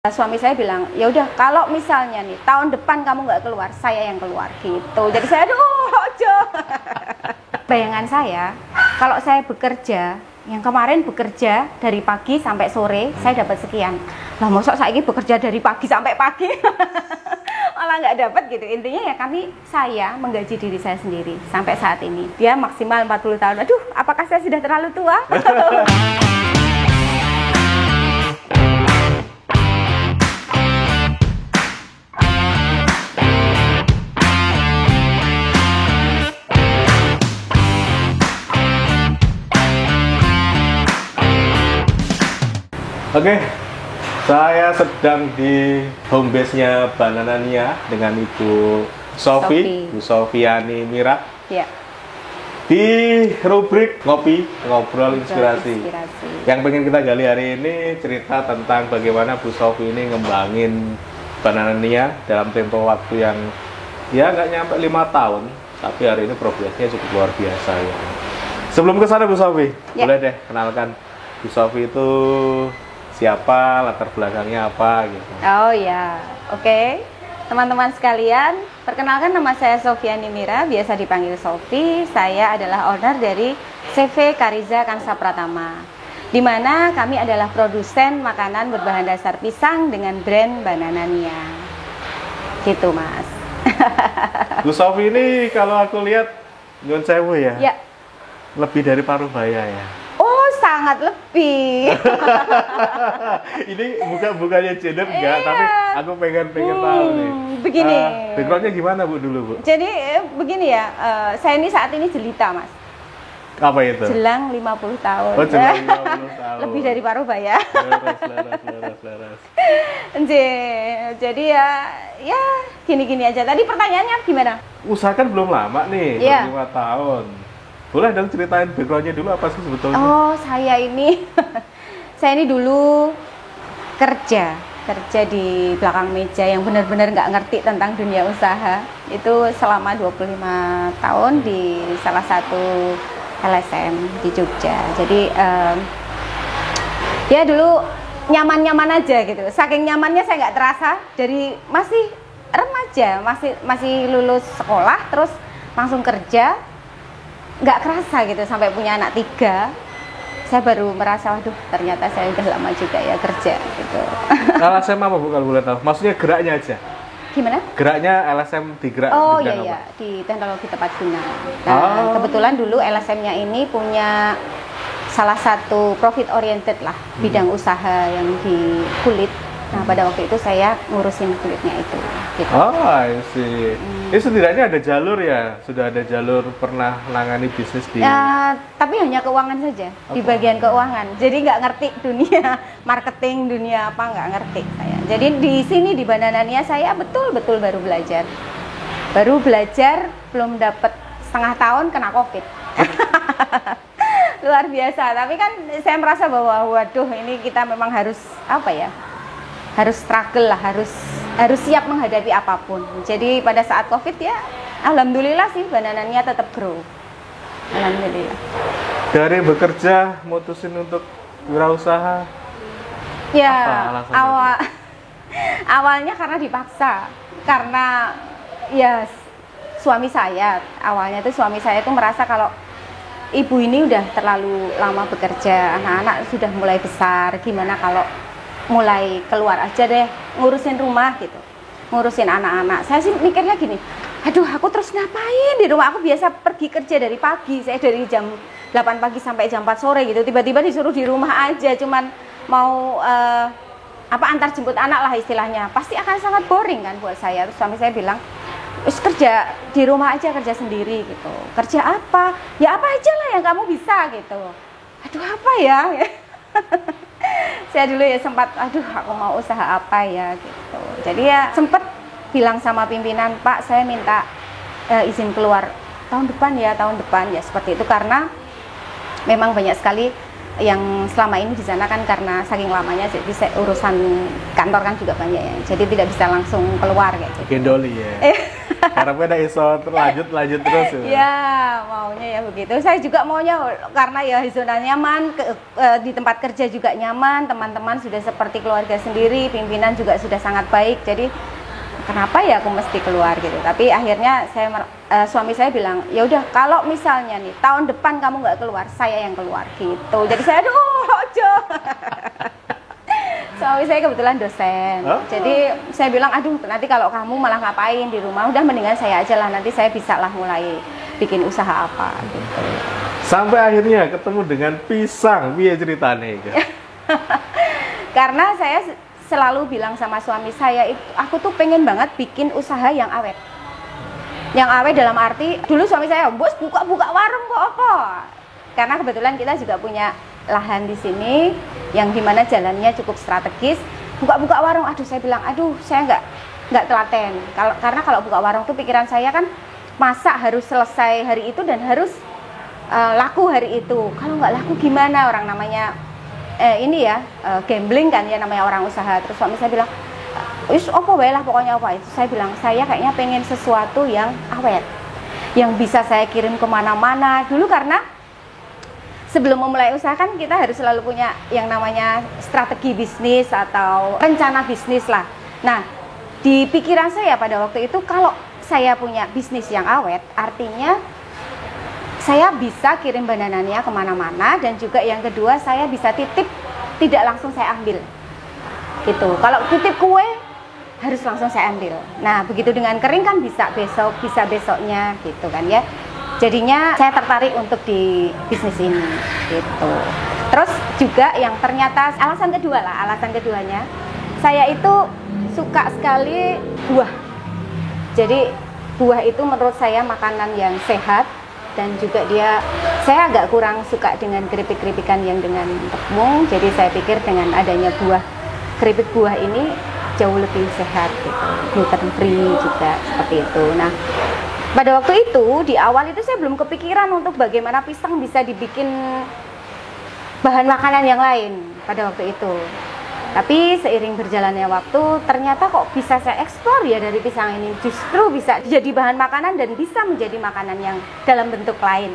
Suami saya bilang, ya udah kalau misalnya nih tahun depan kamu nggak keluar, saya yang keluar gitu. Jadi saya, aduh, ojo. Bayangan saya, kalau saya bekerja, yang kemarin bekerja dari pagi sampai sore, saya dapat sekian. Lah masa saya ini bekerja dari pagi sampai pagi, malah nggak dapat gitu. Intinya ya saya menggaji diri saya sendiri sampai saat ini. Dia maksimal 40 tahun. Aduh, apakah saya sudah terlalu tua? Oke, saya sedang di home base-nya Bananania dengan Ibu Sofi, Bu Sofiani Mira. Ya. Di rubrik ngobrol inspirasi. Yang pengen kita gali hari ini cerita tentang bagaimana Bu Sofi ini ngembangin Bananania dalam tempo waktu yang ya nggak nyampe 5 tahun, tapi hari ini progresnya cukup luar biasa ya. Sebelum ke sana Bu Sofi, boleh deh kenalkan Bu Sofi itu siapa, latar belakangnya apa gitu. Oh ya, oke. Teman-teman sekalian, perkenalkan nama saya Sofiani Mira, biasa dipanggil Sofi. Saya adalah owner dari CV Kariza Kansa Pratama, di mana kami adalah produsen makanan berbahan dasar pisang dengan brand Bananania. Gitu Mas. Bu Sofi ini kalau aku lihat nyun sewu ya, Ya. lebih dari paruh baya ya. Sangat lebih. Ini bukannya cedek enggak, tapi aku pengen tahu nih. Begini. Backgroundnya gimana Bu dulu Bu? Jadi begini ya, saya ini saat ini jelita Mas. Apa itu? Jelang 50 tahun. Oh, jelang 50 tahun. Lebih dari paruh baya. Leres. Jadi ya gini-gini aja. Tadi pertanyaannya gimana? Usahakan belum lama nih, Iya. 5 tahun. Boleh dong ceritain backgroundnya dulu apa sih sebetulnya? Oh, saya ini dulu kerja di belakang meja yang benar-benar nggak ngerti tentang dunia usaha. Itu selama 25 tahun di salah satu LSM di Jogja. Jadi ya dulu nyaman-nyaman aja gitu. Saking nyamannya saya nggak terasa dari masih remaja, masih lulus sekolah terus langsung kerja. Nggak kerasa gitu sampai punya anak 3, saya baru merasa waduh ternyata saya udah lama juga ya kerja gitu. LSM apa Bu kalau boleh tahu? Maksudnya geraknya aja? Gimana? Geraknya LSM digerak Oh di bidang iya, apa? di teknologi tepat guna. Nah, kebetulan dulu LSM-nya ini punya salah satu profit oriented lah bidang usaha yang di kulit. Nah pada waktu itu saya ngurusin kulitnya itu gitu. Oh, I see. Ini setidaknya ada jalur ya? Sudah ada jalur pernah menangani bisnis di... Tapi hanya keuangan saja, di bagian keuangan. Jadi nggak ngerti dunia marketing, dunia apa nggak ngerti saya. Jadi di sini di Bananania saya betul-betul baru belajar. Belum dapat setengah tahun kena COVID. Luar biasa. Tapi kan saya merasa bahwa waduh ini kita memang harus apa ya? Harus struggle lah, harus siap menghadapi apapun. Jadi pada saat COVID ya, alhamdulillah sih Bananania tetap grow. Alhamdulillah. Dari bekerja, mutusin untuk wirausaha. Ya, apa awalnya karena dipaksa. Karena ya suami saya itu merasa kalau ibu ini udah terlalu lama bekerja, anak-anak sudah mulai besar, gimana kalau mulai keluar aja deh ngurusin rumah gitu, ngurusin anak-anak. Saya sih mikirnya gini, aduh aku terus ngapain di rumah, aku biasa pergi kerja dari pagi, saya dari jam 8 pagi sampai jam 4 sore gitu, tiba-tiba disuruh di rumah aja cuman mau antar jemput anak lah istilahnya, pasti akan sangat boring kan buat saya. Terus suami saya bilang, terus kerja di rumah aja, kerja sendiri gitu. Kerja apa? Ya apa aja lah yang kamu bisa gitu. Aduh apa ya? Saya dulu ya sempat, aduh aku mau usaha apa ya gitu. Jadi ya sempat bilang sama pimpinan, Pak saya minta izin keluar tahun depan ya seperti itu. Karena memang banyak sekali yang selama ini di sana kan karena saking lamanya, jadi urusan kantor kan juga banyak ya. Jadi tidak bisa langsung keluar kayak gitu. Gendoli ya. Karena iso lanjut terus ya. Ya, maunya ya begitu. Saya juga maunya karena ya zona nyaman, di tempat kerja juga nyaman, teman-teman sudah seperti keluarga sendiri, pimpinan juga sudah sangat baik. Jadi kenapa ya aku mesti keluar gitu. Tapi akhirnya suami saya bilang, ya udah kalau misalnya nih tahun depan kamu nggak keluar, saya yang keluar gitu. Jadi saya ojo. Suami saya kebetulan dosen, jadi saya bilang, aduh nanti kalau kamu malah ngapain di rumah, udah mendingan saya aja lah, nanti saya bisa lah mulai bikin usaha apa gitu. Sampai akhirnya ketemu dengan pisang, piye ceritanya itu? Karena saya selalu bilang sama suami saya, aku tuh pengen banget bikin usaha yang awet. Yang awet dalam arti, dulu suami saya, bos buka-buka warung kok apa? Karena kebetulan kita juga punya lahan di sini yang dimana jalannya cukup strategis. Buka-buka warung, aduh saya bilang, aduh saya nggak telaten. Karena kalau buka warung tuh pikiran saya kan masa harus selesai hari itu dan harus laku hari itu. Kalau nggak laku gimana, orang namanya gambling kan ya, namanya orang usaha. Terus suami saya bilang, wis apa wae lah pokoknya apa itu. Saya bilang, saya kayaknya pengen sesuatu yang awet, yang bisa saya kirim kemana-mana. Dulu karena sebelum memulai usaha kan kita harus selalu punya yang namanya strategi bisnis atau rencana bisnis lah. Nah, di pikiran saya pada waktu itu kalau saya punya bisnis yang awet, artinya saya bisa kirim banananya kemana-mana, dan juga yang kedua saya bisa titip, tidak langsung saya ambil gitu. Kalau titip kue harus langsung saya ambil. Nah, begitu dengan kering kan bisa besok, bisa besoknya gitu kan ya. Jadinya saya tertarik untuk di bisnis ini gitu. Terus juga yang ternyata alasan keduanya, saya itu suka sekali buah. Jadi buah itu menurut saya makanan yang sehat, dan juga saya agak kurang suka dengan keripik-keripikan yang dengan tepung. Jadi saya pikir dengan adanya keripik buah ini jauh lebih sehat gitu, gluten free juga seperti itu. Nah, pada waktu itu, di awal itu saya belum kepikiran untuk bagaimana pisang bisa dibikin bahan makanan yang lain pada waktu itu. Tapi seiring berjalannya waktu, ternyata kok bisa saya eksplor ya dari pisang ini. Justru bisa jadi bahan makanan dan bisa menjadi makanan yang dalam bentuk lain.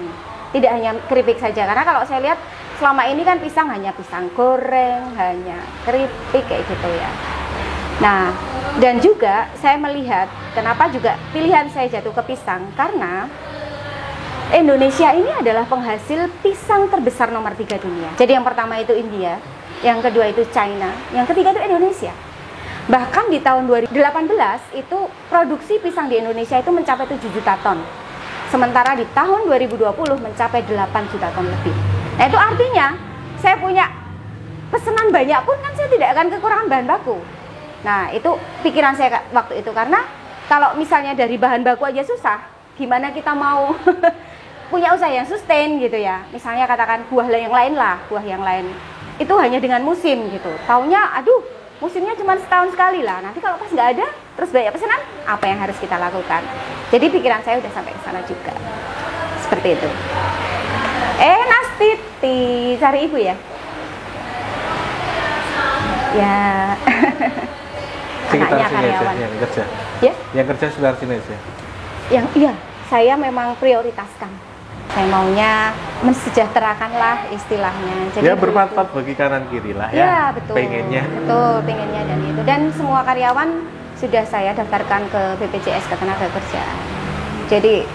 Tidak hanya keripik saja, karena kalau saya lihat selama ini kan pisang hanya pisang goreng, hanya keripik kayak gitu ya. Nah, dan juga saya melihat kenapa juga pilihan saya jatuh ke pisang, karena Indonesia ini adalah penghasil pisang terbesar nomor 3 dunia. Jadi yang pertama itu India, yang kedua itu China, yang ketiga itu Indonesia. Bahkan di tahun 2018 itu produksi pisang di Indonesia itu mencapai 7 juta ton. Sementara di tahun 2020 mencapai 8 juta ton lebih. Nah, itu artinya saya punya pesanan banyak pun kan saya tidak akan kekurangan bahan baku. Nah, itu pikiran saya waktu itu, karena kalau misalnya dari bahan baku aja susah, gimana kita mau punya usaha yang sustain gitu ya. Misalnya katakan buah yang lain itu hanya dengan musim gitu. Taunya aduh, musimnya cuma setahun sekali lah. Nanti kalau pas nggak ada, terus banyak pesanan, apa yang harus kita lakukan? Jadi pikiran saya udah sampai ke sana juga. Seperti itu. Nastiti, cari ibu ya? Ya. Sekitar Anaknya sini karyawan. aja, yang kerja. Ya? Yang kerja sekitar sini aja. Iya, saya memang prioritaskan. Saya maunya mensejahterakan lah istilahnya. Jadi ya bermanfaat bagi kanan kiri lah ya. Iya, betul. Pengennya. Betul, pengennya dan itu. Dan semua karyawan sudah saya daftarkan ke BPJS Ketenagakerjaan. Jadi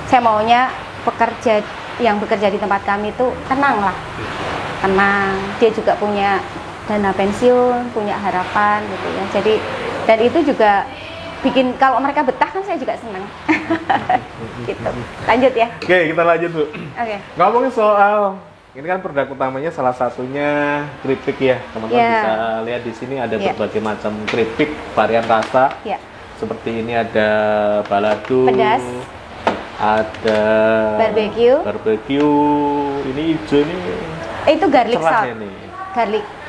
saya maunya pekerja yang bekerja di tempat kami itu tenang lah. Tenang. Dia juga punya dana pensiun, punya harapan gitu ya. Jadi dan itu juga bikin kalau mereka betah kan saya juga senang. Gitu. Lanjut ya. Oke, kita lanjut Bu. Oke. Ngomongin soal ini kan produk utamanya salah satunya keripik ya. Teman-teman bisa lihat di sini ada berbagai macam keripik varian rasa. Seperti ini ada balado, pedas, ada barbecue. Ini hijau nih. Itu garlic sauce.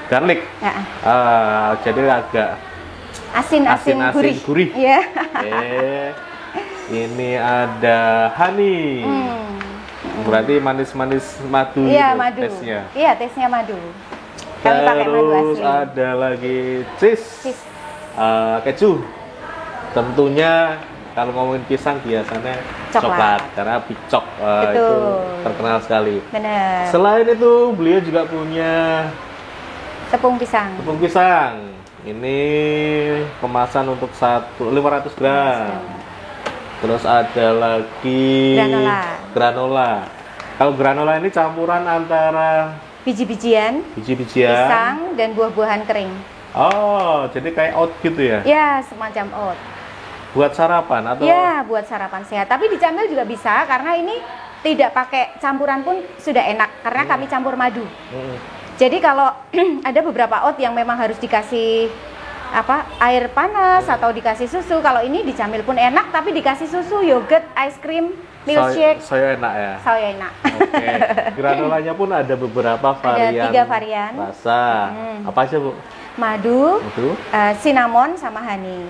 Garlic. Ya. Jadi agak asin gurih. Iya. Ini ada honey. Berarti manis-manis madu. Iya, madu. Tesnya. Iya, tesnya madu. Kami pakai madu asli. Terus ada lagi cheese. Keju. Tentunya kalau ngomongin pisang biasanya Coklat. karena picok itu Betul. terkenal sekali. Benar. Selain itu beliau juga punya Tepung pisang. tepung pisang. Ini kemasan untuk 500 gram. Terus ada lagi granola. Kalau granola ini campuran antara Biji-bijian, pisang dan buah-buahan kering. Oh, jadi kayak oat gitu ya? Ya, semacam oat. Buat sarapan atau? Ya, buat sarapan sehat. Tapi dicamil juga bisa karena ini tidak pakai campuran pun sudah enak karena kami campur madu. Jadi kalau ada beberapa oat yang memang harus dikasih air panas atau dikasih susu, kalau ini dicamil pun enak tapi dikasih susu, yogurt, ice cream, milkshake. Saya enak ya. Saya enak. Oke. Granolanya pun ada beberapa varian. Ada 3 varian. Rasa. Apa aja, Bu? Madu, cinnamon sama honey.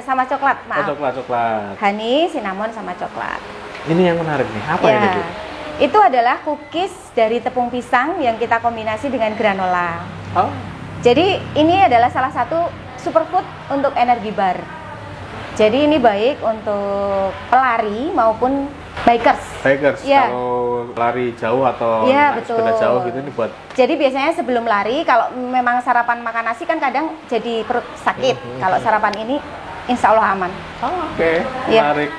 Sama coklat, maaf. Coklat. Honey, cinnamon sama coklat. Ini yang menarik nih. Apa ini, Bu? Itu adalah cookies dari tepung pisang yang kita kombinasi dengan granola. Oh. Jadi ini adalah salah satu superfood untuk energi bar. Jadi ini baik untuk pelari maupun bikers. Ya. Kalau lari jauh atau sepeda jauh gitu ini buat. Jadi biasanya sebelum lari kalau memang sarapan makan nasi kan kadang jadi perut sakit. Kalau sarapan ini insya Allah aman. Oke. Menarik.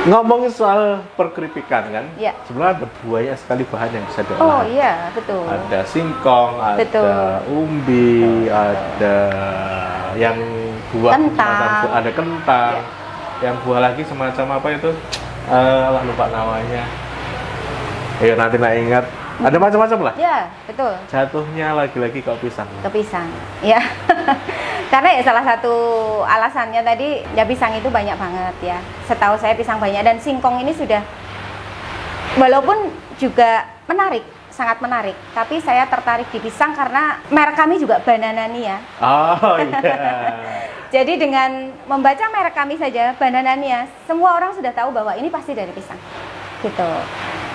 Ngomongin soal perkeripikan kan, sebenarnya ada banyak sekali bahan yang bisa diolah. Oh iya, betul. Ada singkong, ada umbi, ada yang buah, ada kentang, yang buah lagi semacam apa itu? Lupa namanya. Ayo nanti ingat. Ada macam-macam lah. Ya, betul. Jatuhnya lagi-lagi ke pisang. Ke pisang, ya. Karena ya salah satu alasannya tadi ya pisang itu banyak banget ya. Setahu saya pisang banyak dan singkong ini sudah walaupun juga menarik, sangat menarik. Tapi saya tertarik di pisang karena merek kami juga Bananania. Oh iya. Jadi dengan membaca merek kami saja Bananania, semua orang sudah tahu bahwa ini pasti dari pisang. Gitu.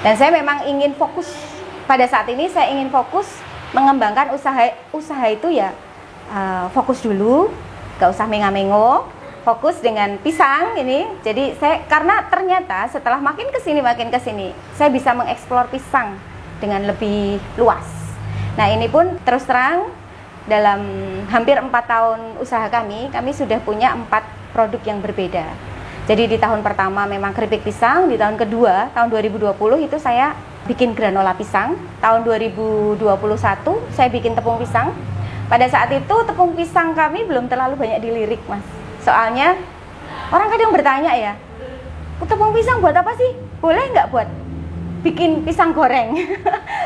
Dan saya memang ingin fokus pada saat ini saya ingin fokus mengembangkan usaha itu ya fokus dulu, gak usah menga-mengo, fokus dengan pisang ini. Jadi saya karena ternyata setelah makin kesini saya bisa mengeksplor pisang dengan lebih luas. Nah ini pun terus terang dalam hampir 4 tahun usaha kami sudah punya 4 produk yang berbeda. Jadi di tahun pertama memang keripik pisang, di tahun kedua tahun 2020 itu saya bikin granola pisang, tahun 2021 saya bikin tepung pisang. Pada saat itu tepung pisang kami belum terlalu banyak dilirik, Mas. Soalnya orang kadang bertanya ya, tepung pisang buat apa sih? Boleh nggak buat bikin pisang goreng?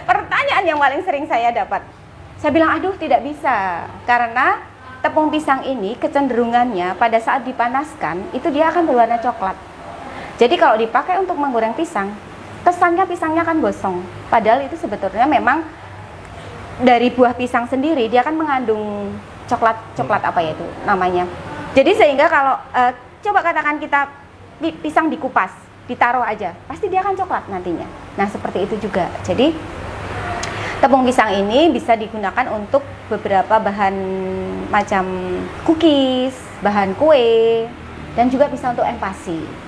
Pertanyaan yang paling sering saya dapat. Saya bilang, aduh tidak bisa. Karena tepung pisang ini kecenderungannya pada saat dipanaskan, itu dia akan berwarna coklat. Jadi kalau dipakai untuk menggoreng pisang, kesannya pisangnya akan gosong. Padahal itu sebetulnya memang dari buah pisang sendiri dia akan mengandung coklat apa ya itu namanya. Jadi sehingga kalau coba katakan kita pisang dikupas, ditaruh aja, pasti dia akan coklat nantinya. Nah seperti itu juga. Jadi tepung pisang ini bisa digunakan untuk beberapa bahan macam cookies, bahan kue, dan juga bisa untuk MPASI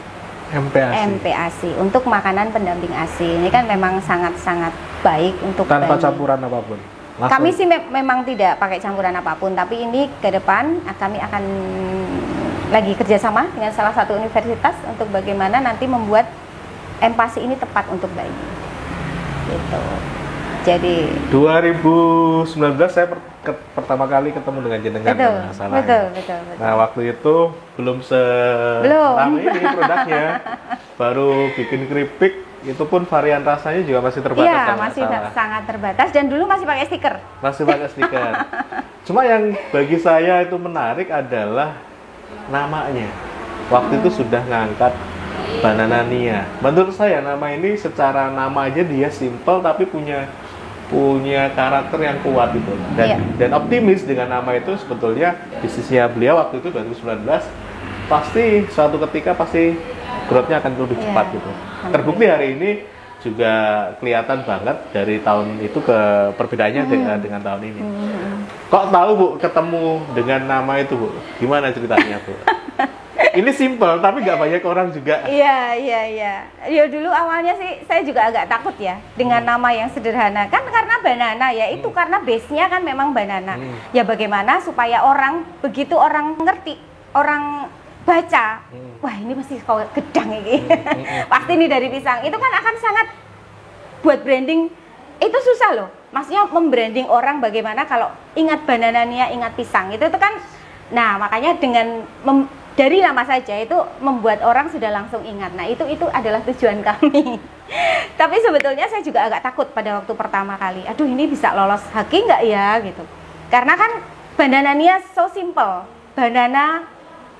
untuk makanan pendamping ASI. Ini kan memang sangat-sangat baik untuk tanpa campuran apapun. Langsung. Kami sih memang tidak pakai campuran apapun, tapi ini ke depan kami akan lagi kerjasama dengan salah satu universitas untuk bagaimana nanti membuat MPASI ini tepat untuk bayi. Gitu. Jadi 2019 saya pertama kali ketemu dengan jenengan. Betul. Nah waktu itu belum ramai ini produknya, baru bikin keripik. Itu pun varian rasanya juga masih terbatas. Iya, masih sangat terbatas dan dulu masih pakai stiker. Cuma yang bagi saya itu menarik adalah namanya. Waktu itu sudah ngangkat Bananania. Menurut saya nama ini secara nama aja dia simple tapi punya karakter yang kuat gitu. Dan optimis dengan nama itu sebetulnya bisnisnya beliau waktu itu 2019 pasti suatu ketika growth-nya akan lebih cepat gitu. Terbukti hari ini juga kelihatan banget dari tahun itu ke perbedaannya dengan tahun ini. Kok tahu Bu ketemu dengan nama itu Bu? Gimana ceritanya Bu? Ini simple tapi nggak banyak orang juga. Iya. Ya dulu awalnya sih saya juga agak takut ya dengan nama yang sederhana. Kan karena banana ya, itu karena base-nya kan memang banana. Ya bagaimana supaya orang, begitu orang ngerti, orang baca, wah ini pasti kau gedang ini. Pasti ini dari pisang. Itu kan akan sangat buat branding itu susah loh. Maksudnya membranding orang bagaimana kalau ingat banananya, ingat pisang. Itu kan, nah makanya dengan dari nama saja itu membuat orang sudah langsung ingat. Nah itu adalah tujuan kami. Tapi sebetulnya saya juga agak takut pada waktu pertama kali. Aduh ini bisa lolos haki nggak ya gitu. Karena kan bananania so simple. Banana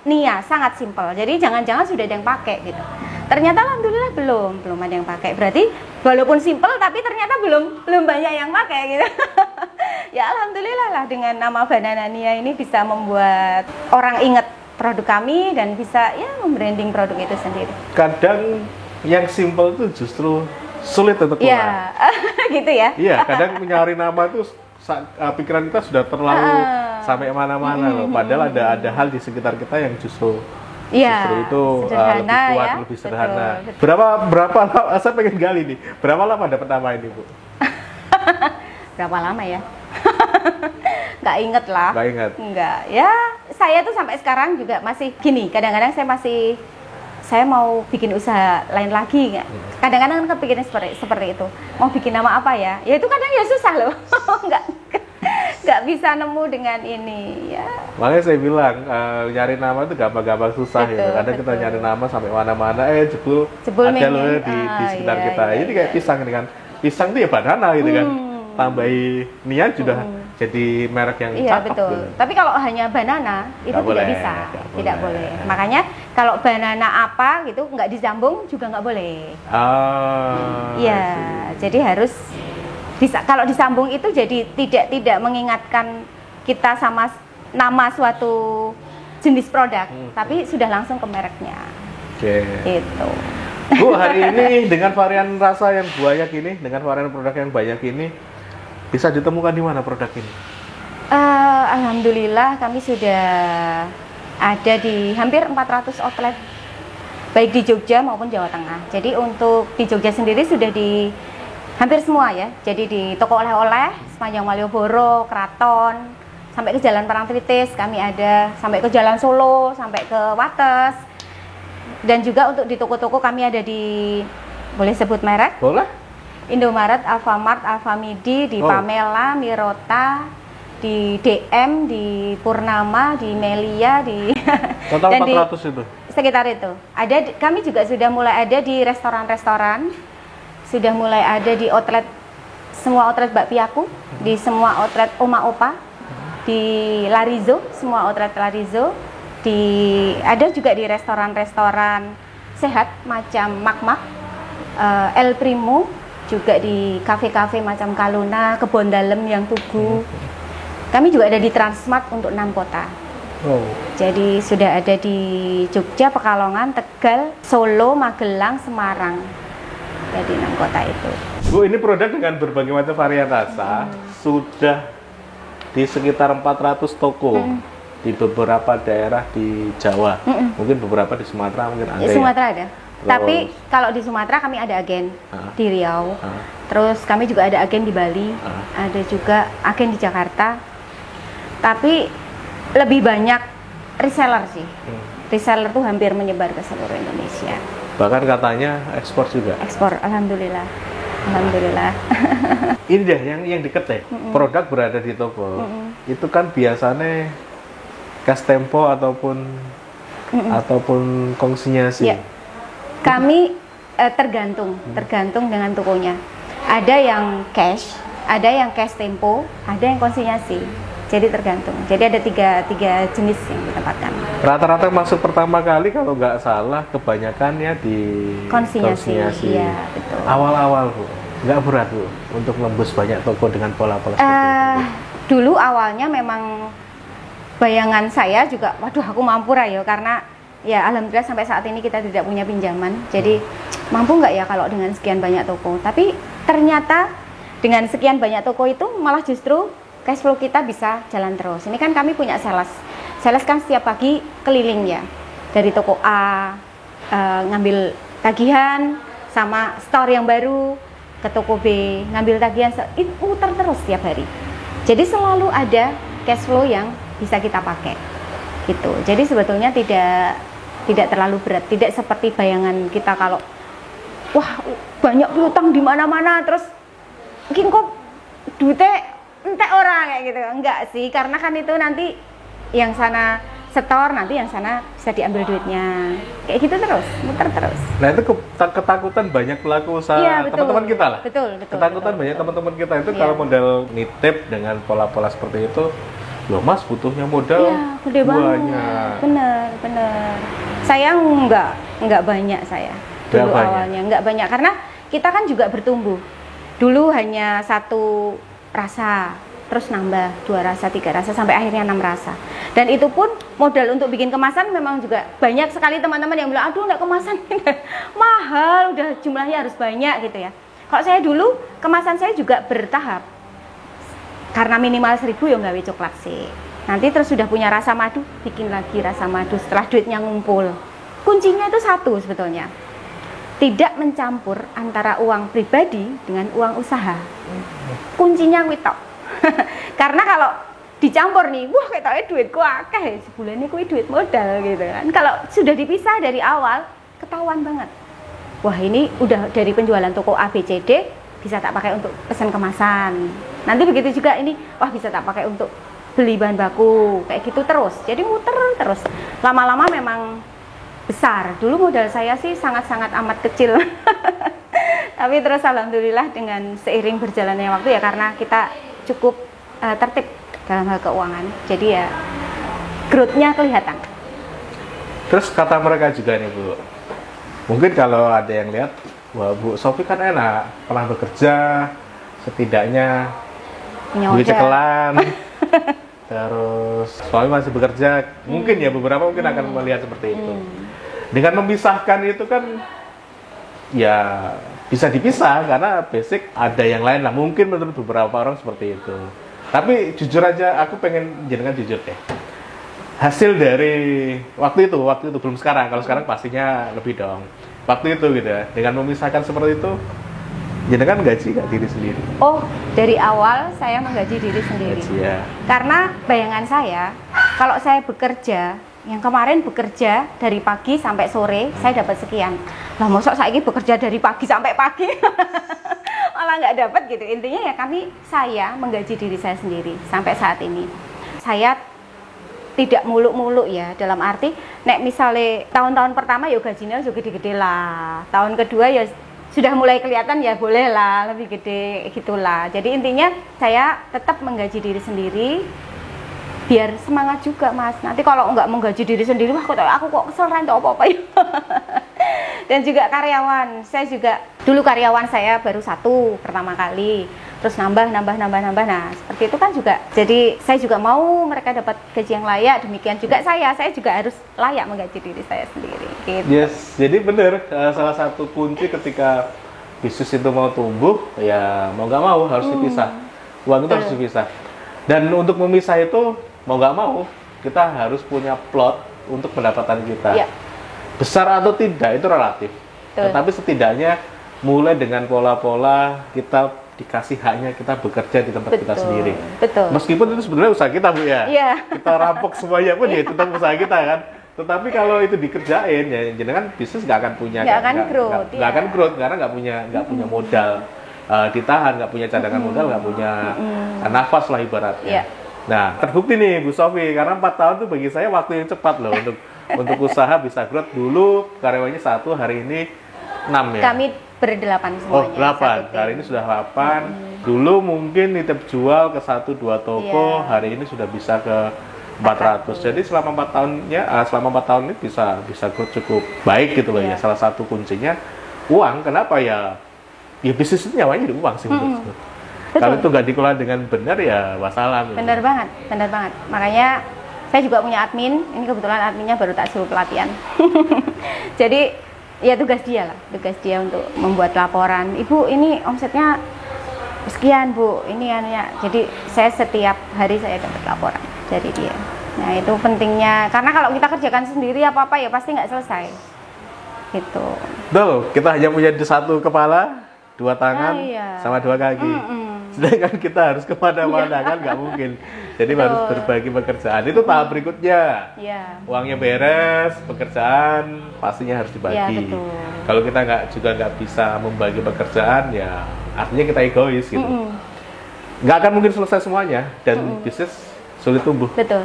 Nia sangat simple. Jadi jangan-jangan sudah ada yang pakai gitu. Ternyata alhamdulillah belum ada yang pakai. Berarti walaupun simple tapi ternyata belum banyak yang pakai gitu. Ya alhamdulillah lah dengan nama Bananania ini bisa membuat orang ingat produk kami dan bisa ya membranding produk itu sendiri. Kadang yang simple itu justru sulit untuk keluar. Iya, gitu ya. Iya, kadang mencari nama itu pikiran kita sudah terlalu sampai mana-mana loh. Padahal ada hal di sekitar kita yang justru itu lebih kuat, ya? Lebih sederhana. Betul. Berapa lama? Saya pengen gali nih. Berapa lama dapat nama ini, Bu? Berapa lama ya? Nggak inget lah. Nggak inget? Nggak. Ya, saya tuh sampai sekarang juga masih gini. Kadang-kadang saya mau bikin usaha lain lagi. Kadang-kadang kan kepikiran seperti itu. Mau bikin nama apa ya? Ya itu kadang ya susah loh. Nggak bisa nemu dengan ini ya. Makanya saya bilang nyari nama itu gampang-gampang susah ya. Kadang kita nyari nama sampai mana-mana jebul ada loh di sekitar kita. Ini kayak pisang ini kan. Pisang itu ya banana gitu kan. Tambahi Nia sudah jadi merek yang cakep. Betul. Gitu. Tapi kalau hanya banana itu tidak bisa, tidak boleh. Makanya kalau banana apa gitu nggak disambung juga nggak boleh. Iya, jadi harus kalau disambung itu jadi tidak mengingatkan kita sama nama suatu jenis produk, tapi sudah langsung ke mereknya. Oke. Itu. Bu, hari ini dengan varian rasa yang banyak ini, dengan varian produk yang banyak ini, bisa ditemukan di mana produk ini? Alhamdulillah kami sudah ada di hampir 400 outlet, baik di Jogja maupun Jawa Tengah. Jadi untuk di Jogja sendiri sudah di hampir semua ya, jadi di toko oleh-oleh sepanjang Malioboro, Kraton, sampai ke Jalan Parangtritis kami ada, sampai ke Jalan Solo, sampai ke Wates, dan juga untuk di toko-toko kami ada di, boleh sebut merek? Boleh. Indomaret, Alfamart, Alfamidi, di Pamela, Mirota, di DM, di Purnama, di Melia, di total dan 400 itu? Sekitar itu. Kami juga sudah mulai ada di restoran-restoran. Sudah mulai ada di outlet, semua outlet Bakpiaku, di semua outlet Oma Opa, di Larizo, semua outlet Larizo, ada juga di restoran-restoran sehat macam Makmak, El Primo, juga di kafe-kafe macam Kaluna, Kebon Dalem yang Tugu. Kami juga ada di Transmart untuk 6 kota. Jadi sudah ada di Jogja, Pekalongan, Tegal, Solo, Magelang, Semarang. Jadi 6 kota itu. Bu, ini produk dengan berbagai macam varian rasa sudah di sekitar 400 toko di beberapa daerah di Jawa. Mungkin beberapa di Sumatera mungkin ada. Di Sumatera ada. Tapi kalau di Sumatera kami ada agen di Riau. Terus kami juga ada agen di Bali. Ada juga agen di Jakarta. Tapi lebih banyak reseller sih. Reseller tuh hampir menyebar ke seluruh Indonesia. Bahkan katanya ekspor juga. Ekspor, alhamdulillah. Alhamdulillah. Ini deh yang deket deh. Produk berada di toko. Itu kan biasanya cash tempo ataupun konsinyasi. Ya. Kami tergantung dengan tokonya. Ada yang cash, ada yang cash tempo, ada yang konsinyasi. Jadi tergantung. Jadi ada tiga jenis yang ditempatkan. Rata-rata masuk pertama kali kalau nggak salah kebanyakannya di konsinyasi. Iya, betul. Awal-awal Bu, nggak berat Bu untuk nembus banyak toko dengan pola-pola seperti itu. Dulu awalnya memang bayangan saya juga, waduh aku mampu ya, karena ya alhamdulillah sampai saat ini kita tidak punya pinjaman. Jadi mampu nggak ya kalau dengan sekian banyak toko? Tapi ternyata dengan sekian banyak toko itu malah justru cash flow kita bisa jalan terus. Ini kan kami punya sales kan setiap pagi keliling ya. dari toko A ngambil tagihan sama store yang baru ke toko B ngambil tagihan, itu muter terus tiap hari. Jadi selalu ada cash flow yang bisa kita pakai gitu. Jadi sebetulnya tidak terlalu berat, tidak seperti bayangan kita kalau wah banyak piutang di mana-mana terus mungkin kok duitnya entek orang kayak gitu. Enggak sih, karena kan itu nanti yang sana setor, nanti yang sana bisa diambil duitnya. Kayak gitu terus, muter terus. Nah itu ketakutan banyak pelaku usaha, Iya, betul. teman-teman kita lah. Betul. Ketakutan banyak teman-teman kita itu Iya. kalau modal nitip dengan pola-pola seperti itu, loh mas butuhnya modal Iya, gede banget. banyak. Bener. Saya enggak banyak saya. Nggak Dulu banyak. awalnya enggak banyak karena kita kan juga bertumbuh. Dulu hanya 1 rasa, terus nambah 2 rasa, 3 rasa sampai akhirnya 6 rasa. Dan itu pun modal untuk bikin kemasan memang juga banyak sekali teman-teman yang bilang aduh enggak kemasan mahal, udah jumlahnya harus banyak gitu ya. Kalau saya dulu kemasan saya juga bertahap. Karena minimal 1.000 ya nggak coklat sih. Nanti terus sudah punya rasa madu, bikin lagi rasa madu setelah duitnya ngumpul. Kuncinya itu satu sebetulnya. Tidak mencampur antara uang pribadi dengan uang usaha. Kuncinya witok. Karena kalau dicampur nih, wah kayak duitku akeh, sebulan ini kuwi duit modal gitu kan. Kalau sudah dipisah dari awal, ketahuan banget. Wah ini udah dari penjualan toko A, B, C, D, bisa tak pakai untuk pesan kemasan. Nanti begitu juga ini, wah bisa tak pakai untuk beli bahan baku, kayak gitu terus. Jadi muter terus. Lama-lama memang besar. Dulu modal saya sih sangat-sangat amat kecil. Tapi terus alhamdulillah dengan seiring berjalannya waktu ya, karena kita cukup tertib dalam hal keuangan. Jadi ya growth-nya kelihatan. Terus kata mereka juga nih Bu, mungkin kalau ada yang lihat, wah Bu Sofi kan enak, pernah bekerja, setidaknya beli cekelan, terus suami masih bekerja, mungkin ya beberapa mungkin akan melihat seperti itu. Dengan memisahkan itu kan ya bisa dipisah karena basic ada yang lain lah, mungkin menurut beberapa orang seperti itu. Tapi jujur aja aku pengen jenengan jujur deh, hasil dari waktu itu belum sekarang. Kalau sekarang pastinya lebih dong. Waktu itu gitu ya, dengan memisahkan seperti itu, jenengan gaji gak diri sendiri? Oh, dari awal saya menggaji diri sendiri. Gaji, ya. Karena bayangan saya, kalau saya bekerja, yang kemarin bekerja dari pagi sampai sore, saya dapat sekian. Lah mosok saiki bekerja dari pagi sampai pagi, malah nggak dapat gitu. Intinya ya saya menggaji diri saya sendiri sampai saat ini. Saya tidak muluk-muluk ya, dalam arti nek misalnya tahun-tahun pertama ya gajinya juga gede-gede lah, tahun kedua ya sudah mulai kelihatan ya boleh lah lebih gede gitulah. Jadi intinya saya tetap menggaji diri sendiri biar semangat juga Mas. Nanti kalau nggak menggaji diri sendiri, wah aku kok kesel rantai apa-apa ya. Dan juga karyawan, saya juga dulu karyawan saya baru 1 pertama kali, terus nambah. Nah seperti itu kan juga. Jadi saya juga mau mereka dapat gaji yang layak. Demikian juga saya juga harus layak menggaji diri saya sendiri. Gitu. Yes, jadi benar, salah satu kunci ketika bisnis itu mau tumbuh, ya mau nggak mau harus dipisah. Uang itu harus dipisah. Dan untuk memisah itu mau nggak mau kita harus punya plot untuk pendapatan kita. Ya. Besar atau tidak itu relatif. Tetapi setidaknya mulai dengan pola-pola kita dikasih haknya kita bekerja di tempat kita sendiri. Betul. Meskipun itu sebenarnya usaha kita Bu ya. Iya. Kita rampok semuanya pun ya tetap usaha kita kan. Tetapi kalau itu dikerjain ya jenengan bisnis nggak akan punya nggak akan growth karena nggak punya modal ditahan, nggak punya cadangan modal, nggak punya nafas lah ibaratnya. Yeah. Nah terbukti nih Bu Sofi, karena 4 tahun itu bagi saya waktu yang cepat loh untuk usaha bisa growth. Dulu karyawannya 1, hari ini 6 ya. Kami ber-8 semuanya. Oh 8, hari ini sudah 8. Dulu mungkin nitip jual ke 1-2 toko, hari ini sudah bisa ke 400. Jadi selama 4 tahunnya, selama 4 tahun ini bisa growth cukup baik gitu loh ya. Salah satu kuncinya uang. Kenapa ya? Ya bisnis itu nyawanya di uang sih menurutku. Kalau itu nggak dikelola dengan benar ya wassalam. Benar banget. Makanya saya juga punya admin. Ini kebetulan adminnya baru tak suruh pelatihan. Jadi ya tugas dia untuk membuat laporan. Ibu ini omsetnya sekian Bu, ini anunya. Jadi saya setiap hari saya dapat laporan dari dia. Nah itu pentingnya, karena kalau kita kerjakan sendiri apa-apa ya pasti nggak selesai. Gitu. Betul, kita hanya punya satu kepala, dua tangan, iya. sama dua kaki. Sedangkan kita harus kemana-mana kan nggak mungkin. Jadi Betul. harus berbagi pekerjaan. Itu tahap berikutnya. Iya. Uangnya beres, pekerjaan pastinya harus dibagi. Iya, betul. Kalau kita nggak bisa membagi pekerjaan, ya artinya kita egois gitu. Nggak akan mungkin selesai semuanya dan bisnis sulit tumbuh. Betul.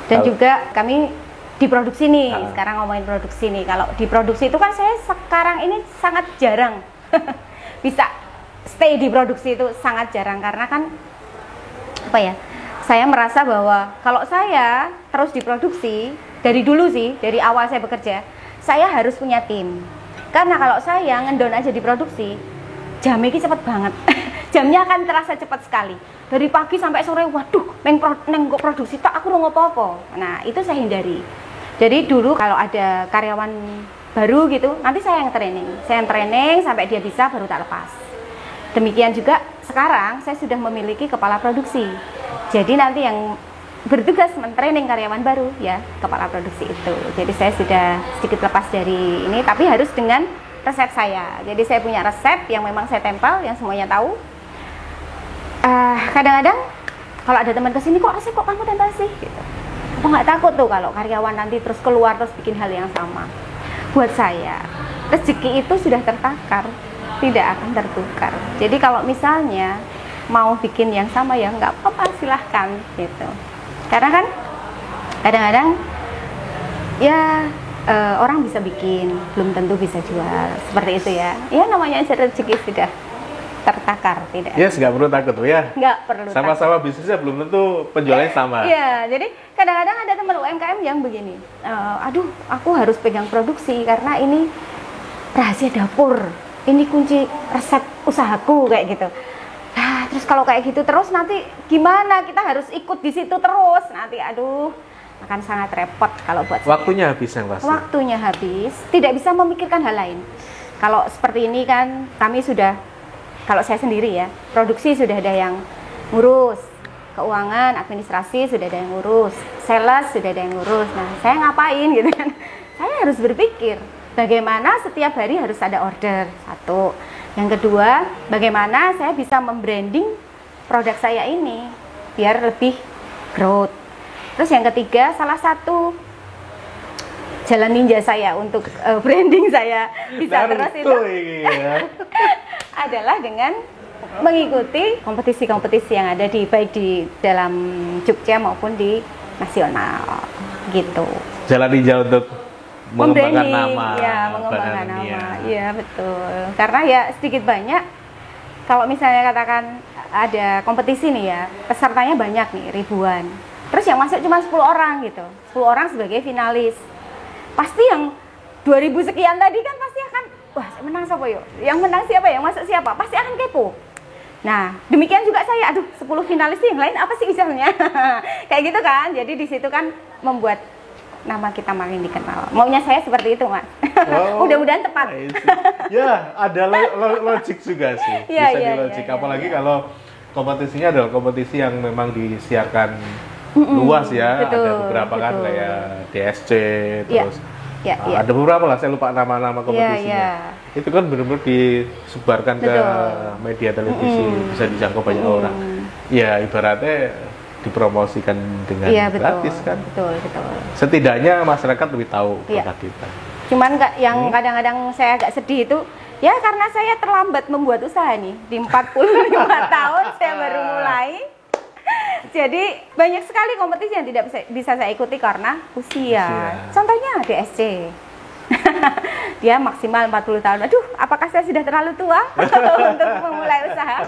Dan juga kami diproduksi nih, Ah. sekarang ngomongin produksi nih. Kalau diproduksi itu kan saya sekarang ini sangat jarang bisa stay di produksi, itu sangat jarang karena kan apa ya? Saya merasa bahwa kalau saya terus diproduksi dari dulu sih, dari awal saya bekerja, saya harus punya tim. Karena kalau saya ngendon aja di produksi, jamnya ini cepet banget. Jamnya akan terasa cepat sekali. Dari pagi sampai sore, waduh, neng produksi tak aku mau apa-apa. Nah, itu saya hindari. Jadi dulu kalau ada karyawan baru gitu, nanti saya yang training. Saya yang training sampai dia bisa baru tak lepas. Demikian juga sekarang saya sudah memiliki kepala produksi. Jadi nanti yang bertugas mentraining karyawan baru ya kepala produksi itu. Jadi saya sudah sedikit lepas dari ini, tapi harus dengan resep saya. Jadi saya punya resep yang memang saya tempel, yang semuanya tahu. Kadang-kadang kalau ada teman kesini, kok resep kok kamu tempel sih? Gitu. Apa nggak takut tuh kalau karyawan nanti terus keluar terus bikin hal yang sama? Buat saya, rezeki itu sudah tertakar, tidak akan tertukar. Jadi kalau misalnya mau bikin yang sama ya nggak apa-apa, silahkan gitu. Karena kan kadang-kadang ya orang bisa bikin, belum tentu bisa jual, seperti itu ya. Ya namanya aja rezeki sudah tertakar, tidak. Yes, nggak perlu takut ya. Nggak perlu. Sama-sama bisnisnya belum tentu penjualannya sama. Iya, jadi kadang-kadang ada teman UMKM yang begini, aduh, aku harus pegang produksi karena ini rahasia dapur, ini kunci resep usahaku kayak gitu. Nah, terus kalau kayak gitu terus nanti gimana? Kita harus ikut di situ terus. Nanti, aduh, akan sangat repot kalau buat saya. Waktunya habis yang pasti. Waktunya habis, tidak bisa memikirkan hal lain. Kalau seperti ini kan kami sudah, kalau saya sendiri ya, produksi sudah ada yang ngurus, keuangan, administrasi sudah ada yang ngurus, sales sudah ada yang ngurus. Nah, saya ngapain gitu kan? Saya harus berpikir bagaimana setiap hari harus ada order, satu. Yang kedua, bagaimana saya bisa membranding produk saya ini biar lebih growth. Terus yang ketiga, salah satu jalan ninja saya untuk branding saya bisa terus itu adalah dengan mengikuti kompetisi-kompetisi yang ada di baik di dalam Jogja maupun di nasional gitu. Jalan ninja untuk mengembangkan nama. Ya, mengembangkan nama. Iya, betul. Karena ya sedikit banyak kalau misalnya katakan ada kompetisi nih ya, pesertanya banyak nih, ribuan. Terus yang masuk cuma 10 orang gitu. 10 orang sebagai finalis. Pasti yang 2000 sekian tadi kan pasti akan, wah, saya menang siapa yuk? Yang menang siapa? Yang masuk siapa? Pasti akan kepo. Nah, demikian juga saya, aduh, 10 finalis yang lain apa sih misalnya? Kayak gitu kan. Jadi di situ kan membuat nama kita makin dikenal. Maunya saya seperti itu, Mas. Oh, mudah-mudahan tepat. Ya, ada logik juga sih. Ya, bisa ya, dilogik. ya, Apalagi ya. kalau kompetisinya adalah kompetisi yang memang disiarkan luas ya. Betul, ada beberapa kan betul. kayak DSC, Ya, terus ya, ya. ada beberapa lah, saya lupa nama-nama kompetisinya. Ya, ya. Itu kan benar-benar disebarkan ke Betul. media televisi, bisa dijangkau banyak orang. Ya, ibaratnya dipromosikan dengan Iya, betul. gratis kan. Betul, betul. Setidaknya masyarakat lebih tahu Iya. produk kita. Cuman yang kadang-kadang saya agak sedih itu ya karena saya terlambat membuat usaha nih. Di 45 tahun saya baru mulai. Jadi banyak sekali kompetisi yang tidak bisa saya ikuti karena usia. Contohnya DSC. Dia maksimal 40 tahun. Aduh, apakah saya sudah terlalu tua untuk memulai usaha?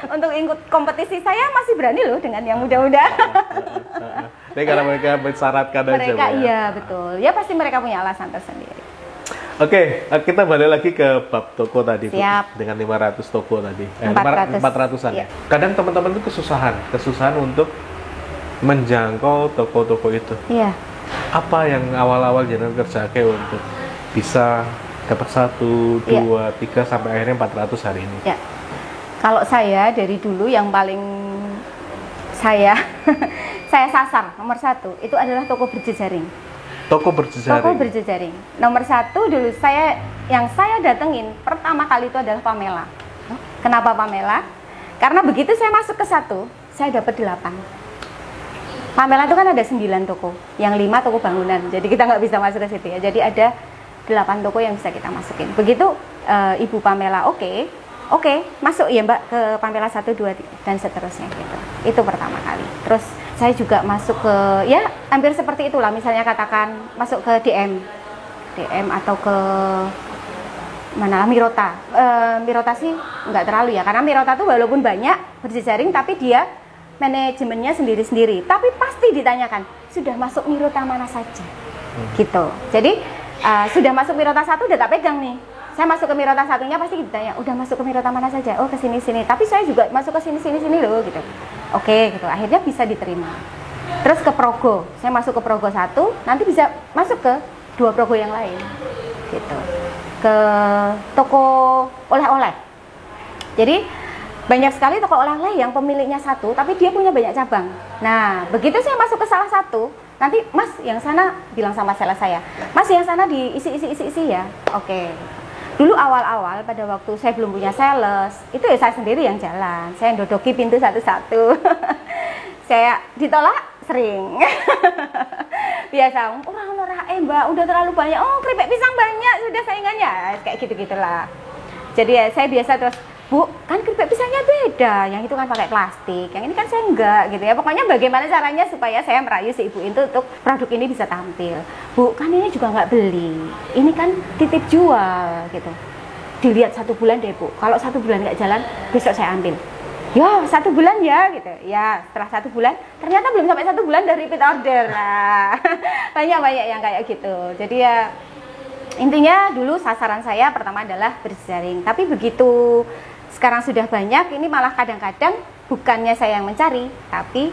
Untuk ikut kompetisi saya masih berani loh dengan yang muda-muda. Tapi karena mereka mensyaratkan aja. Mereka Bu, ya. iya betul. Ya pasti mereka punya alasan tersendiri. Oke, kita balik lagi ke bab toko tadi, Bu. Siap. Dengan 500 toko tadi. 400. 400-an Iya. ya. Kadang teman-teman itu kesusahan untuk menjangkau toko-toko itu. Iya. Apa yang awal-awal jenengan kerjakan untuk bisa dapat 1, 2, 3 sampai akhirnya 400 hari ini? Ya, kalau saya dari dulu yang paling saya saya sasar nomor 1 itu adalah toko berjejaring. Toko berjejaring. Toko berjejaring. Nomor 1 dulu yang saya datengin pertama kali itu adalah Pamela. Kenapa Pamela? Karena begitu saya masuk ke 1, saya dapat 8. Pamela itu kan ada 9 toko, yang 5 toko bangunan. Jadi kita nggak bisa masuk ke situ ya. Jadi ada 8 toko yang bisa kita masukin. Begitu Ibu Pamela oke, masuk ya Mbak ke Pamela 1, 2, dan seterusnya gitu. Itu pertama kali. Terus saya juga masuk ke ya hampir seperti itulah. Misalnya katakan masuk ke DM atau ke mana Mirota. Mirota sih nggak terlalu ya, karena Mirota tuh walaupun banyak berjejaring tapi dia manajemennya sendiri-sendiri. Tapi pasti ditanyakan sudah masuk Mirota mana saja, gitu. Jadi sudah masuk Mirota 1 udah tak pegang nih. Saya masuk ke Mirota 1-nya pasti ditanya udah masuk ke Mirota mana saja. Oh ke sini. Tapi saya juga masuk ke sini loh gitu. Oke gitu. Akhirnya bisa diterima. Terus ke Progo. Saya masuk ke Progo 1, nanti bisa masuk ke 2 Progo yang lain. Gitu. Ke toko oleh-oleh. Jadi banyak sekali toko oleh-oleh yang pemiliknya 1 tapi dia punya banyak cabang. Nah, begitu saya masuk ke salah satu, nanti Mas yang sana bilang sama sales saya, Mas yang sana diisi ya. Oke. Dulu awal-awal pada waktu saya belum punya sales, itu ya saya sendiri yang jalan. Saya dodoki pintu satu-satu. Saya ditolak sering. Biasa, orang-orang Mbak udah terlalu banyak. Oh, keripik pisang banyak, sudah saingannya. Kayak gitu-gitulah. Jadi ya saya biasa terus, Bu, kan keripik pisangnya beda. Yang itu kan pakai plastik, yang ini kan saya enggak gitu ya. Pokoknya bagaimana caranya supaya saya merayu si ibu itu untuk produk ini bisa tampil. Bu, kan ini juga nggak beli. Ini kan titip jual gitu. Dilihat 1 bulan deh Bu. Kalau 1 bulan nggak jalan, besok saya ambil. Ya 1 bulan ya gitu. Ya setelah 1 bulan, ternyata belum sampai 1 bulan dari repeat order. Nah, banyak yang kayak gitu. Jadi ya intinya dulu sasaran saya pertama adalah berjejaring. Tapi begitu sekarang sudah banyak, ini malah kadang-kadang bukannya saya yang mencari, tapi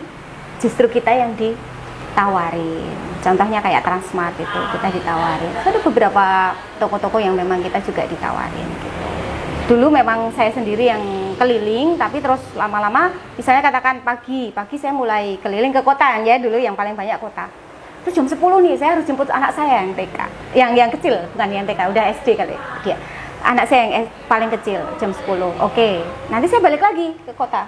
justru kita yang ditawarin. Contohnya kayak Transmart itu, kita ditawarin. Ada beberapa toko-toko yang memang kita juga ditawarin gitu. Dulu memang saya sendiri yang keliling, tapi terus lama-lama, misalnya katakan pagi saya mulai keliling ke kota ya, dulu yang paling banyak kota. Terus jam 10 nih, saya harus jemput anak saya yang TK, yang kecil, bukan yang TK, udah SD kali dia. Anak saya yang paling kecil, jam 10. Oke, nanti saya balik lagi ke kota.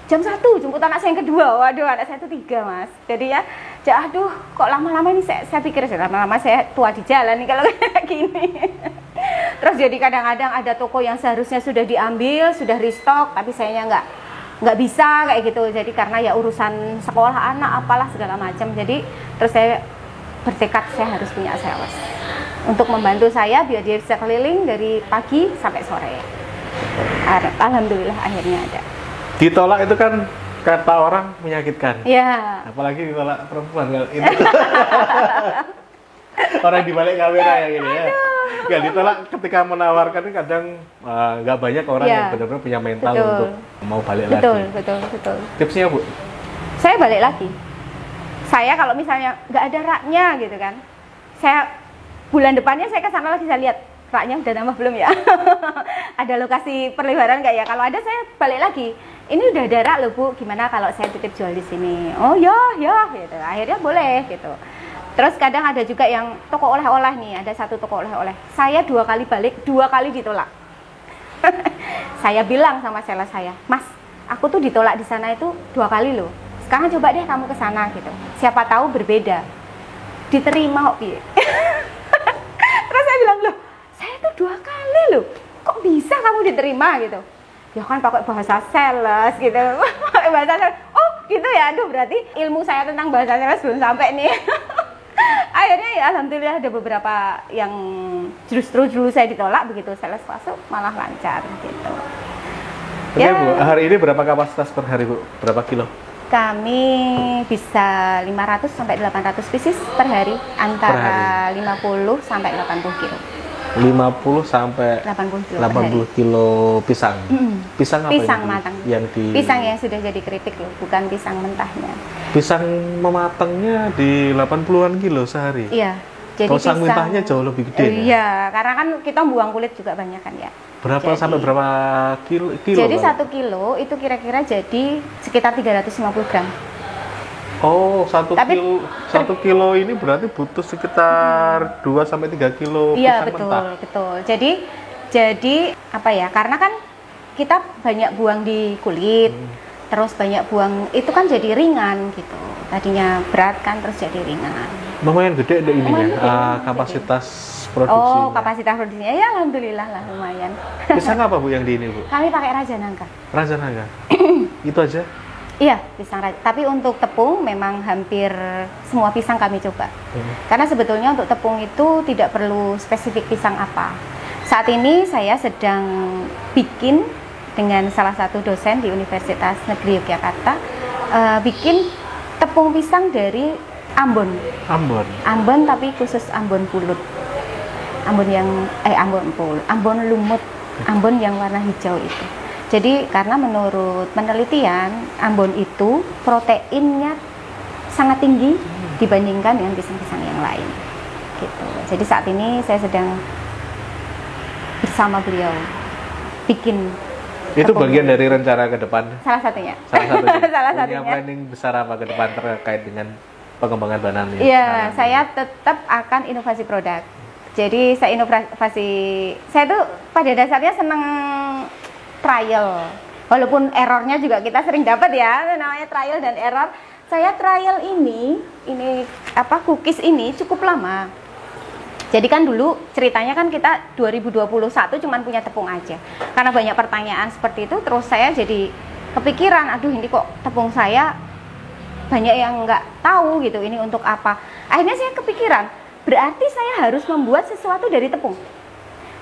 Jam 1, jemput anak saya yang kedua. Waduh, anak saya itu 3, Mas. Jadi ya, aduh, kok lama-lama ini saya pikir, lama-lama saya tua di jalan nih kalau kayak gini. Terus jadi kadang-kadang ada toko yang seharusnya sudah diambil, sudah restock, tapi sayanya nggak bisa kayak gitu. Jadi karena ya urusan sekolah anak, apalah segala macam. Jadi terus saya bertekad saya harus punya sales untuk membantu saya biar dia bisa keliling dari pagi sampai sore. Alhamdulillah akhirnya ada. Ditolak itu kan kata orang menyakitkan. Ya. Apalagi ditolak perempuan kalau itu. Orang di balik kamera yang ini ya. Nggak ditolak ketika menawarkan kadang nggak banyak orang yang benar-benar punya mental untuk mau balik lagi. Betul. Tipsnya Bu? Saya balik lagi. Saya kalau misalnya nggak ada raknya gitu kan, saya bulan depannya saya ke sana lagi, saya lihat raknya udah nambah belum ya. Ada lokasi perlebaran nggak ya? Kalau ada saya balik lagi. Ini udah ada rak loh Bu, gimana kalau saya titip jual di sini? Oh ya gitu. Akhirnya boleh gitu. Terus kadang ada juga yang toko oleh-oleh nih, ada 1 toko oleh-oleh. Saya 2 kali balik, 2 kali ditolak. Saya bilang sama sales saya, Mas, aku tuh ditolak di sana itu 2 kali loh. Sekarang coba deh kamu ke sana gitu. Siapa tahu berbeda. Diterima kok piye. Terus saya bilang, loh, saya tuh 2 kali loh. Kok bisa kamu diterima gitu? Ya kan pakai bahasa sales gitu. Pakai bahasa sales. Oh, gitu ya. Aduh, berarti ilmu saya tentang bahasa sales belum sampai nih. Akhirnya ya alhamdulillah ada beberapa yang justru dulu saya ditolak, begitu sales masuk malah lancar gitu. Oke ya. Bu, hari ini berapa kapasitas per hari Bu? Berapa kilo? Kami bisa 500 sampai 800 pieces per hari, antara 50 sampai 80 kilo. 50 sampai 80 kilo pisang. Pisang apa pisang ini? Matang. Pisang yang sudah jadi keripik loh, bukan pisang mentahnya. Pisang mematangnya di 80-an kilo sehari. Iya. Jadi pisang mentahnya jauh lebih gede. Iya, karena kan kita buang kulit juga banyak kan ya. Berapa sampai berapa kilo? Jadi 1 kilo itu kira-kira jadi sekitar 350 gram. Oh, satu Tapi kilo, 1 kilo ini berarti butuh sekitar 2 sampai 3 kilo iya, pisang betul, mentah. betul. Jadi apa ya? Karena kan kita banyak buang di kulit, terus banyak buang itu kan jadi ringan gitu. Tadinya berat kan terus jadi ringan. Lumayan gede deh ininya, Lumayan gede. kapasitas produksinya. Oh, kapasitas produksinya ya alhamdulillah lah lumayan. Pisang apa Bu yang di ini Bu? Kami pakai Raja Nangka. Raja Naga. Itu aja? Iya, pisang raja. Tapi untuk tepung memang hampir semua pisang kami coba. Karena sebetulnya untuk tepung itu tidak perlu spesifik pisang apa. Saat ini saya sedang bikin dengan salah satu dosen di Universitas Negeri Yogyakarta, bikin tepung pisang dari Ambon. Ambon. Ambon tapi khusus Ambon pulut. Ambon lumut. Ambon yang warna hijau itu. Jadi karena menurut penelitian Ambon itu proteinnya sangat tinggi dibandingkan dengan pisang-pisang yang lain. Gitu. Jadi saat ini saya sedang bersama beliau bikin. Itu bagian dari rencana ke depan. Salah satunya. Salah satunya. Salah Punya satunya. planning besar apa ke depan terkait dengan pengembangan banana? Iya, saya tetap akan inovasi produk. Jadi saya tuh pada dasarnya senang trial. Walaupun errornya juga kita sering dapat ya, namanya trial dan error. Saya trial ini cookies ini cukup lama. Jadi kan dulu ceritanya kan kita 2021 cuman punya tepung aja. Karena banyak pertanyaan seperti itu, terus saya jadi kepikiran, aduh ini kok tepung saya banyak yang nggak tahu gitu, ini untuk apa. Akhirnya saya kepikiran, berarti saya harus membuat sesuatu dari tepung.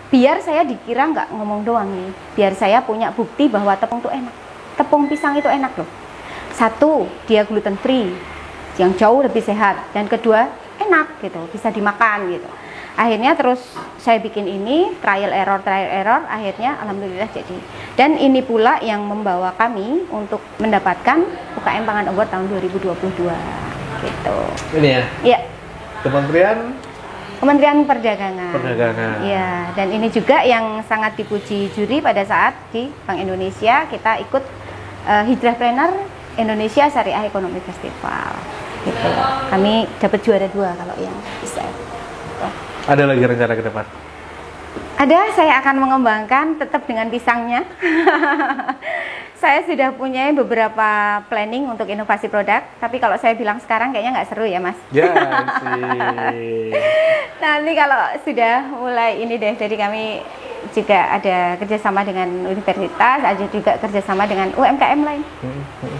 Biar saya dikira nggak ngomong doang nih, biar saya punya bukti bahwa tepung itu enak. Tepung pisang itu enak loh. Satu, dia gluten free, yang jauh lebih sehat. Dan kedua, enak gitu, bisa dimakan gitu. Akhirnya terus saya bikin ini, trial error, akhirnya alhamdulillah jadi. Dan ini pula yang membawa kami untuk mendapatkan UKM Pangan Award tahun 2022 gitu. Ini ya? Iya. Kementerian Perdagangan. Iya, dan ini juga yang sangat dipuji juri pada saat di Bank Indonesia kita ikut Hijrahpreneur Indonesia Syariah Economy Festival. Gitu. Kami dapat juara 2 kalau yang bisa. Ada lagi rencana ke depan? Ada, saya akan mengembangkan tetap dengan pisangnya. Saya sudah punya beberapa planning untuk inovasi produk, tapi kalau saya bilang sekarang kayaknya nggak seru ya Mas. Ya sih. Nanti kalau sudah mulai ini deh, jadi kami juga ada kerjasama dengan universitas, ada juga kerjasama dengan UMKM lain.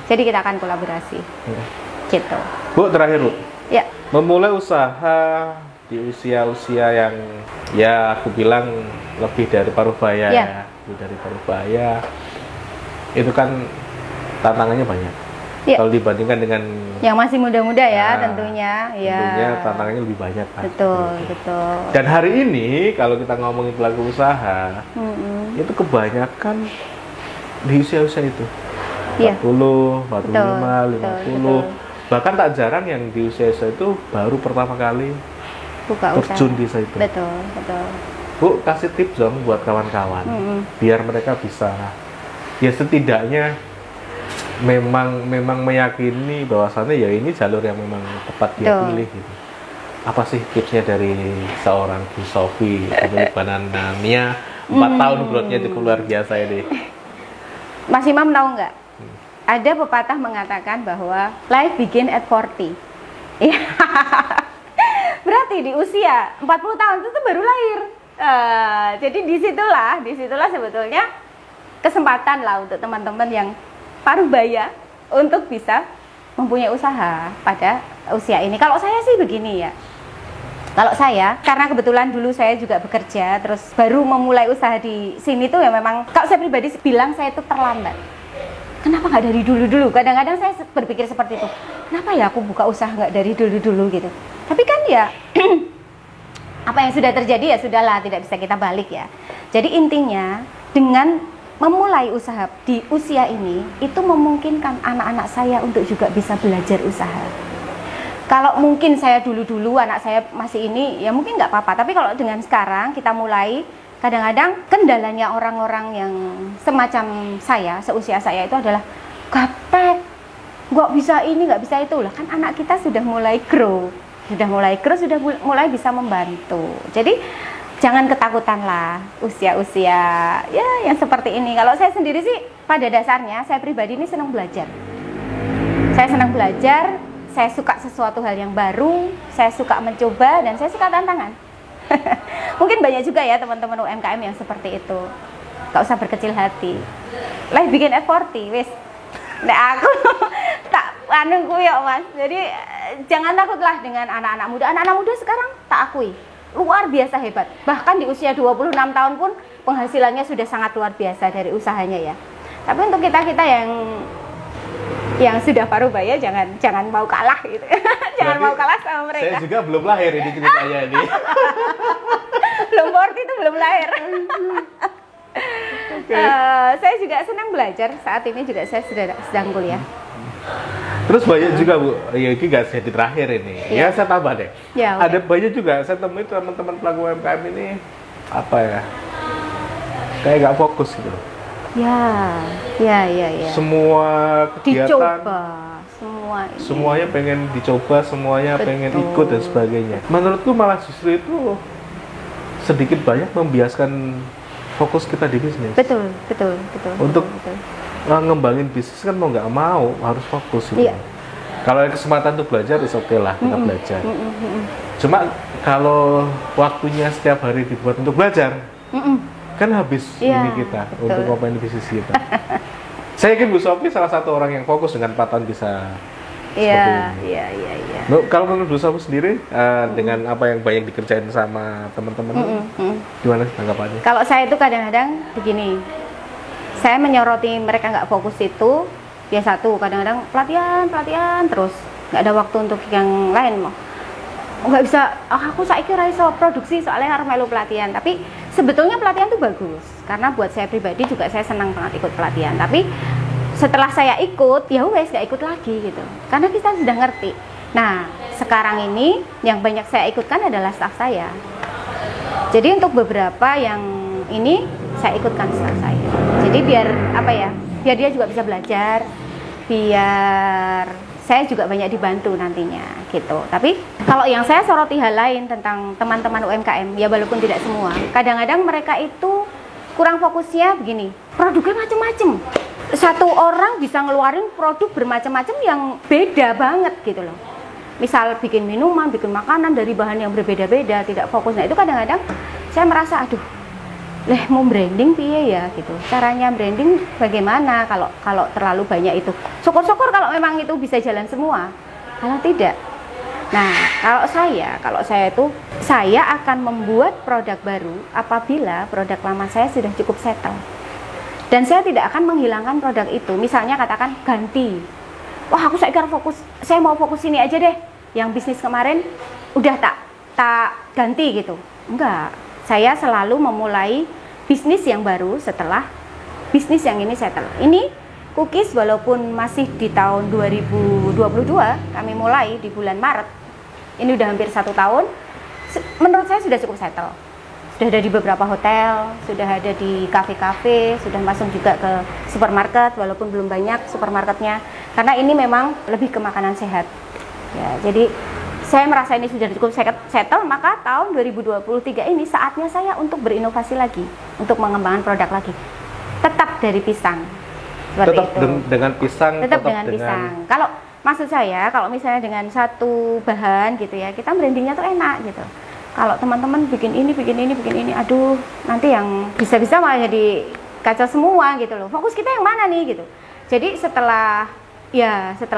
Jadi kita akan kolaborasi. Gitu. Bu, terakhir Bu. Ya. Memulai usaha di usia-usia yang ya aku bilang lebih dari paruh baya Ya. Lebih dari paruh baya. Itu kan tantangannya banyak. Ya. Kalau dibandingkan dengan Yang masih muda-muda ya tentunya. Ya. tentunya tantangannya lebih banyak kan. Betul. Dan hari ini kalau kita ngomongin pelaku usaha, itu kebanyakan di usia-usia itu. Iya. 40, 45, Betul. 50. Bahkan tak jarang yang di usia-usia itu baru pertama kali Buka terjun usaha. di situ. Betul. Bu, kasih tips dong buat kawan-kawan biar mereka bisa ya setidaknya memang meyakini bahwasannya ya ini jalur yang memang tepat dia pilih gitu. Apa sih tipsnya dari seorang Bu Sofi pemilik Banana Mia 4 tahun growth-nya cukup luar biasa ini. Mas Imam tahu nggak? Ada pepatah mengatakan bahwa life begin at 40. Berarti di usia 40 tahun itu baru lahir. Jadi disitulah sebetulnya kesempatan lah untuk teman-teman yang paruh baya untuk bisa mempunyai usaha pada usia ini. Kalau saya sih begini ya. Kalau saya, karena kebetulan dulu saya juga bekerja, terus baru memulai usaha di sini tuh ya memang, kalau saya pribadi bilang saya itu terlambat. Kenapa nggak dari dulu-dulu? Kadang-kadang saya berpikir seperti itu. Kenapa ya aku buka usaha nggak dari dulu-dulu gitu? Tapi kan ya, apa yang sudah terjadi ya sudahlah, tidak bisa kita balik ya. Jadi intinya, dengan memulai usaha di usia ini, itu memungkinkan anak-anak saya untuk juga bisa belajar usaha. Kalau mungkin saya dulu-dulu anak saya masih ini, ya mungkin nggak apa-apa. Tapi kalau dengan sekarang kita mulai, kadang-kadang kendalanya orang-orang yang semacam saya, seusia saya itu adalah gaptek. Gue nggak bisa ini, nggak bisa itu lah, kan anak kita sudah mulai grow, sudah mulai bisa membantu. Jadi jangan ketakutan lah usia-usia ya yang seperti ini. Kalau saya sendiri sih pada dasarnya saya pribadi ini senang belajar. Saya senang belajar, saya suka sesuatu hal yang baru, saya suka mencoba, dan saya suka tantangan. Mungkin banyak juga ya teman-teman UMKM yang seperti itu. Gak usah berkecil hati. Lah bikin effort wis. Nek aku tak anu kuwi Mas. Jadi jangan takutlah dengan anak-anak muda. Anak-anak muda sekarang tak akui luar biasa hebat. Bahkan di usia 26 tahun pun penghasilannya sudah sangat luar biasa dari usahanya ya. Tapi untuk kita-kita yang sudah parubaya jangan mau kalah gitu. Jangan mau kalah sama mereka. Saya juga belum lahir ini ceritanya ini. Belum 40 itu belum lahir. Okay. Saya juga senang belajar. Saat ini juga saya sedang kuliah. Terus banyak juga Bu, ya ini gak jadi terakhir ini. Ya saya tambah deh. Ya, okay. Ada banyak juga saya temui teman-teman pelaku UMKM ini apa ya? Kayak gak fokus gitu. Ya. Semua kegiatan dicoba, semuanya pengen dicoba, semuanya pengen ikut dan sebagainya. Menurutku malah justru itu sedikit banyak membiaskan fokus kita di bisnis. Betul. Untuk ngembangin bisnis kan mau nggak mau harus fokus gitu. Iya. Kalau ada kesempatan untuk belajar, oke lah kita belajar. Cuma kalau waktunya setiap hari dibuat untuk belajar, kan habis ini kita untuk ngomongin bisnis kita. Saya yakin Bu Sophie salah satu orang yang fokus dengan 4 tahun bisa. Iya. Kalau menurut Bu Sophie sendiri dengan apa yang banyak dikerjain sama teman-teman, gimana tanggapannya? Kalau saya itu kadang-kadang begini, saya menyoroti mereka nggak fokus itu, ya satu kadang-kadang pelatihan terus nggak ada waktu untuk yang lain mau. Nggak bisa, aku saiki ora iso produksi soalnya harus melu pelatihan. Tapi sebetulnya pelatihan itu bagus karena buat saya pribadi juga saya senang banget ikut pelatihan. Tapi setelah saya ikut, ya wes nggak ikut lagi gitu. Karena kita sudah ngerti. Nah, sekarang ini yang banyak saya ikutkan adalah staff saya. Jadi untuk beberapa yang ini saya ikutkan staff saya. Jadi biar biar dia juga bisa belajar, biar saya juga banyak dibantu nantinya gitu. Tapi kalau yang saya soroti hal lain tentang teman-teman UMKM, ya walaupun tidak semua, kadang-kadang mereka itu kurang fokusnya begini, produknya macam-macam. Satu orang bisa ngeluarin produk bermacam-macam yang beda banget gitu loh. Misal bikin minuman, bikin makanan dari bahan yang berbeda-beda, tidak fokus. Nah itu kadang-kadang saya merasa mau branding piye ya gitu. Caranya branding bagaimana kalau terlalu banyak itu. Syukur-syukur kalau memang itu bisa jalan semua. Kalau tidak. Nah, kalau saya akan membuat produk baru apabila produk lama saya sudah cukup settle. Dan saya tidak akan menghilangkan produk itu. Misalnya katakan ganti. Wah, aku saya mau fokus ini aja deh. Yang bisnis kemarin udah tak ganti gitu. Enggak. Saya selalu memulai bisnis yang baru setelah bisnis yang ini settle. Ini cookies walaupun masih di tahun 2022, kami mulai di bulan Maret. Ini udah hampir 1 tahun. Menurut saya sudah cukup settle. Sudah ada di beberapa hotel, sudah ada di kafe-kafe, sudah masuk juga ke supermarket walaupun belum banyak supermarketnya. Karena ini memang lebih ke makanan sehat. Ya, jadi saya merasa ini sudah cukup settle, maka tahun 2023 ini saatnya saya untuk berinovasi lagi, untuk mengembangkan produk lagi. Tetap dari pisang. Tetap dengan pisang. Tetap dengan pisang. Kalau maksud saya, kalau misalnya dengan satu bahan gitu ya, kita brandingnya tuh enak gitu. Kalau teman-teman bikin ini, aduh, nanti yang bisa-bisa malah jadi kacau semua gitu loh. Fokus kita yang mana nih gitu. Jadi setelah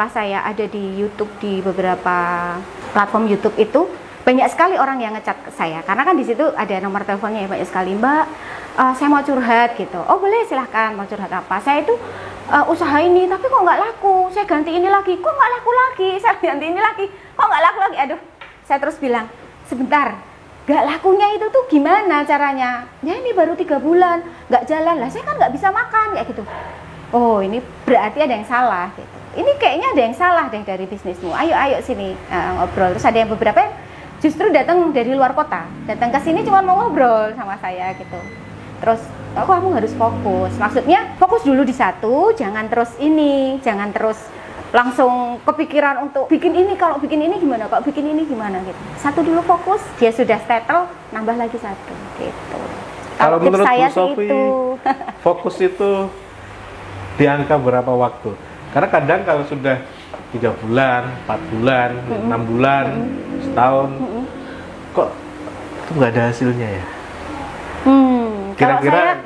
saya ada di YouTube, di beberapa platform YouTube itu banyak sekali orang yang ngechat ke saya. Karena kan di situ ada nomor teleponnya ya, banyak sekali, Mbak, saya mau curhat gitu. Oh boleh, silahkan, mau curhat apa? Saya itu usaha ini tapi kok nggak laku. Saya ganti ini lagi, kok nggak laku lagi. Saya ganti ini lagi, kok nggak laku lagi. Aduh, saya terus bilang, sebentar, nggak lakunya itu tuh gimana caranya? Ya ini baru 3 bulan, nggak jalan lah. Saya kan nggak bisa makan kayak gitu. Oh ini berarti ada yang salah gitu. Ini kayaknya ada yang salah deh dari bisnismu. Ayo sini ngobrol. Terus ada yang beberapa yang justru datang dari luar kota, datang ke sini cuma mau ngobrol sama saya gitu. Terus kamu harus fokus. Maksudnya fokus dulu di satu, jangan terus langsung kepikiran untuk bikin ini, kalau bikin ini gimana, kalau bikin ini gimana gitu. Satu dulu fokus, dia sudah settle, nambah lagi satu gitu. Kalau tips menurut saya Bu Sofi, itu fokus itu di angka berapa waktu? Karena kadang kalau sudah 3 bulan, 4 bulan, 6 bulan, setahun, kok itu nggak ada hasilnya ya? Kira-kira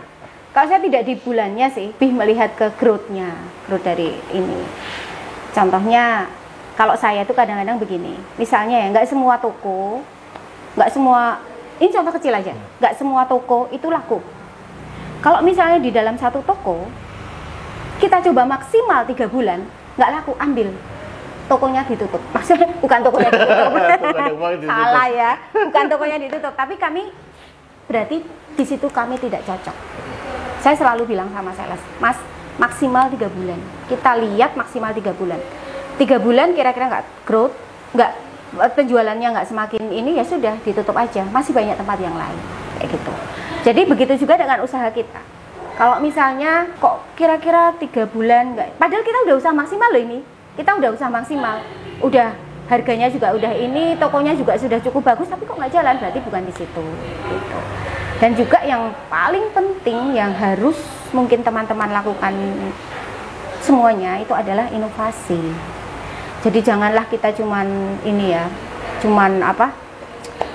kalau saya tidak di bulannya sih, lebih melihat ke growth-nya, growth dari ini. Contohnya, kalau saya itu kadang-kadang begini, misalnya ya, nggak semua toko, nggak semua, ini contoh kecil aja, nggak semua toko itu laku. Kalau misalnya di dalam satu toko, kita coba maksimal 3 bulan, nggak laku, ambil. Tokonya ditutup. Maksudnya bukan tokonya ditutup. Salah ya, bukan tokonya ditutup, tapi kami berarti di situ kami tidak cocok. Saya selalu bilang sama sales, Mas, maksimal 3 bulan. Kita lihat maksimal 3 bulan. 3 bulan kira-kira nggak growth, nggak penjualannya nggak semakin ini, ya sudah ditutup aja. Masih banyak tempat yang lain, kayak gitu. Jadi begitu juga dengan usaha kita. Kalau misalnya kok kira-kira 3 bulan nggak, padahal kita udah usaha maksimal loh ini. Kita udah usaha maksimal, udah harganya juga udah ini, tokonya juga sudah cukup bagus, tapi kok nggak jalan, berarti bukan di situ. Gitu. Dan juga yang paling penting yang harus mungkin teman-teman lakukan semuanya itu adalah inovasi. Jadi janganlah kita cuman ini ya, cuman apa,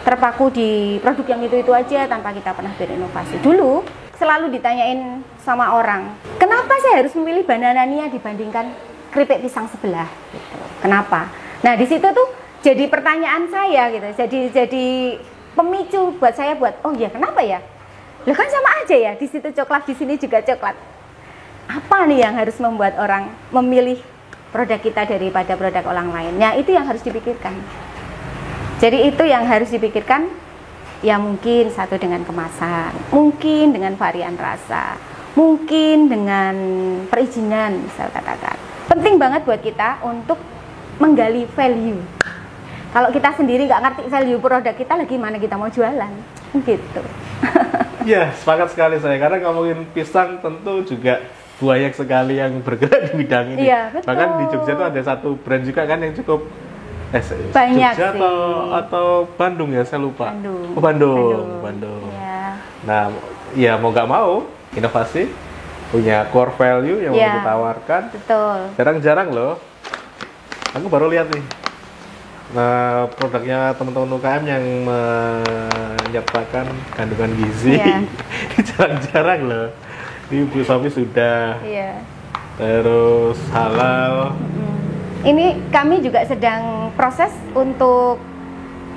terpaku di produk yang itu aja tanpa kita pernah berinovasi. Dulu selalu ditanyain sama orang, kenapa saya harus memilih Bananania dibandingkan keripik pisang sebelah? Gitu. Kenapa? Nah di situ tuh jadi pertanyaan saya gitu, jadi pemicu buat saya buat, oh ya kenapa ya? Lah kan sama aja ya, di situ coklat, di sini juga coklat. Apa nih yang harus membuat orang memilih produk kita daripada produk orang lain? Nah itu yang harus dipikirkan. Jadi itu yang harus dipikirkan. Ya mungkin satu dengan kemasan, mungkin dengan varian rasa, mungkin dengan perizinan misal katakan. Penting banget buat kita untuk menggali value. Kalau kita sendiri nggak ngerti value produk kita, lagi mana kita mau jualan, gitu. Ya, sepakat sekali saya. Karena ngomongin pisang tentu juga banyak sekali yang bergerak di bidang ini. Iya, betul. Bahkan di Jogja itu ada satu brand juga kan yang cukup banyak Jogja sih. atau Bandung ya, saya lupa. Bandung. Oh, Bandung. Ya. Nah, ya mau nggak mau inovasi punya core value yang mau ditawarkan. Betul. Jarang-jarang loh. Aku baru lihat nih. Nah, produknya teman-teman UKM yang menyertakan kandungan gizi. Iya. Jarang-jarang loh. Ini Bu Sofi sudah. Iya. Terus halal. Ini kami juga sedang proses untuk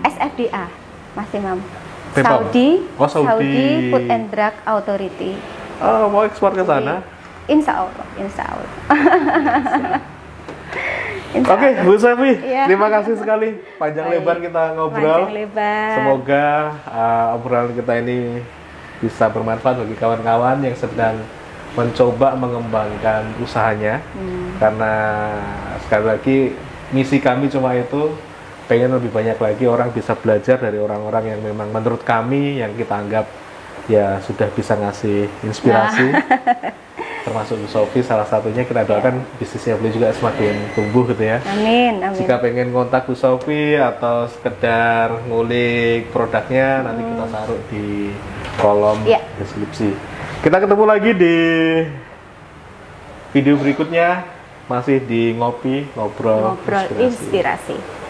SFDA, Mas Imam. Saudi Food and Drug Authority. Oh, mau ekspor ke sana? Insya Allah. Insya Allah. Oke, Bu Sofi, Iya. terima kasih sekali. Panjang lebar kita ngobrol. Panjang lebar. Semoga obrolan kita ini bisa bermanfaat bagi kawan-kawan yang sedang mencoba mengembangkan usahanya. Karena sekali lagi misi kami cuma itu, pengen lebih banyak lagi orang bisa belajar dari orang-orang yang memang menurut kami yang kita anggap ya sudah bisa ngasih inspirasi. Termasuk Bu Sofi salah satunya, kita doakan bisnisnya beliau juga semakin tumbuh gitu ya. Amin, amin. Jika pengen kontak Bu Sofi atau sekedar ngulik produknya, nanti kita taruh di kolom deskripsi. Kita ketemu lagi di video berikutnya, masih di ngopi ngobrol inspirasi.